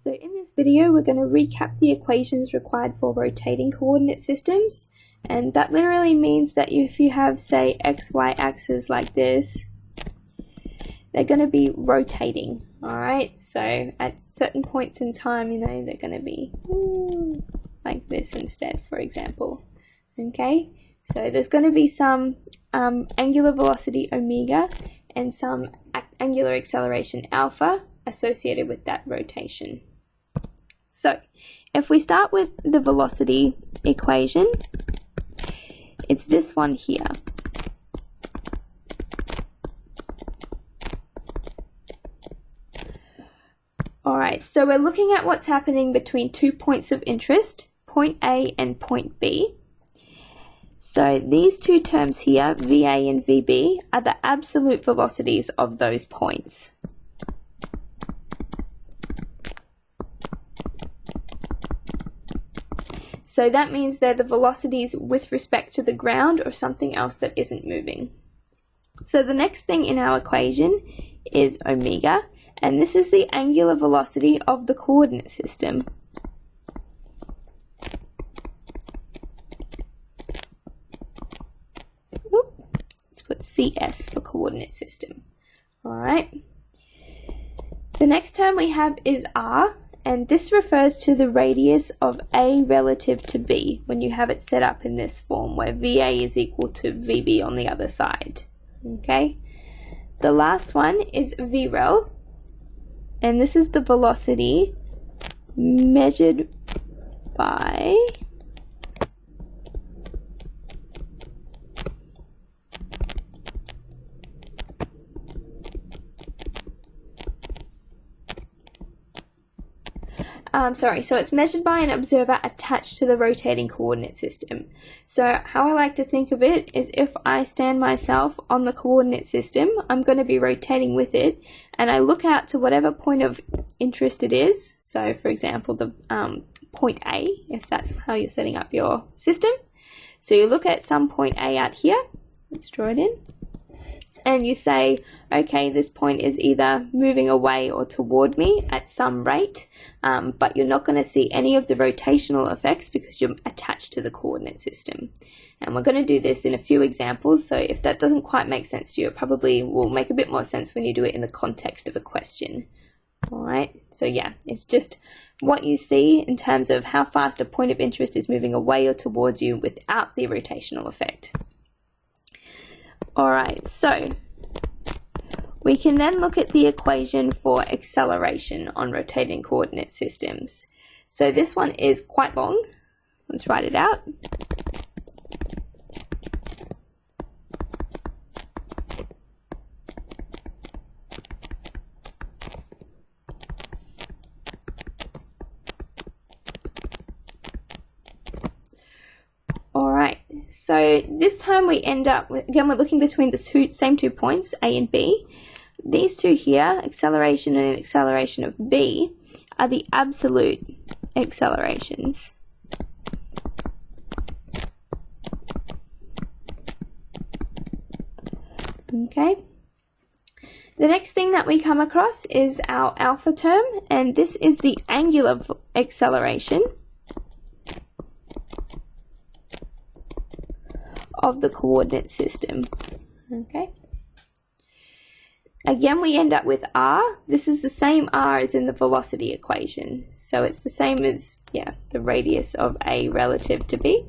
So in this video, we're going to recap the equations required for rotating coordinate systems. And that literally means that if you have, say, XY axes like this, they're going to be rotating, alright? So at certain points in time, they're going to be like this instead, for example. Okay, so there's going to be some angular velocity omega and some angular acceleration alpha associated with that rotation. So if we start with the velocity equation, it's this one here. Alright, so we're looking at what's happening between 2 points of interest, point A and point B. So these two terms here, VA and VB, are the absolute velocities of those points. So that means they're the velocities with respect to the ground or something else that isn't moving. So the next thing in our equation is omega, and this is the angular velocity of the coordinate system. Let's put CS for coordinate system. Alright. The next term we have is R, and this refers to the radius of A relative to B when you have it set up in this form where VA is equal to VB on the other side. Okay. The last one is VREL, and this is the velocity measured by so it's measured by an observer attached to the rotating coordinate system. So how I like to think of it is if I stand myself on the coordinate system, I'm going to be rotating with it, and I look out to whatever point of interest it is. So for example, the point A, if that's how you're setting up your system. So you look at some point A out here, let's draw it in, and you say, okay, this point is either moving away or toward me at some rate, but you're not going to see any of the rotational effects because you're attached to the coordinate system. And we're going to do this in a few examples, so if that doesn't quite make sense to you, it probably will make a bit more sense when you do it in the context of a question. Alright, so yeah, it's just what you see in terms of how fast a point of interest is moving away or towards you without the rotational effect. Alright, so we can then look at the equation for acceleration on rotating coordinate systems. So this one is quite long. Let's write it out. Alright, so this time we end up, again we're looking between the same 2 points, A and B. These two here, acceleration and acceleration of B, are the absolute accelerations. Okay. The next thing that we come across is our alpha term, and this is the angular acceleration of the coordinate system. Okay. Again, we end up with R. This is the same R as in the velocity equation. So it's the same as, the radius of A relative to B.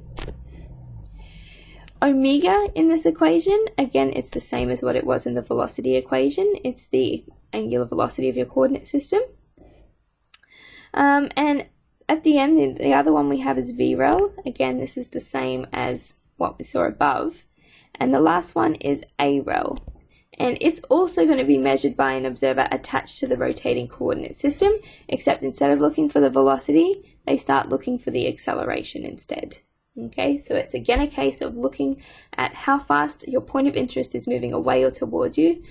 Omega in this equation, again, it's the same as what it was in the velocity equation. It's the angular velocity of your coordinate system. And at the end, the other one we have is VREL. Again, this is the same as what we saw above. And the last one is AREL. And it's also going to be measured by an observer attached to the rotating coordinate system, except instead of looking for the velocity, they start looking for the acceleration instead. Okay, so it's again a case of looking at how fast your point of interest is moving away or towards you,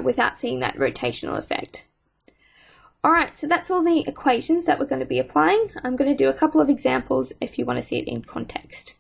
without seeing that rotational effect. Alright, so that's all the equations that we're going to be applying. I'm going to do a couple of examples if you want to see it in context.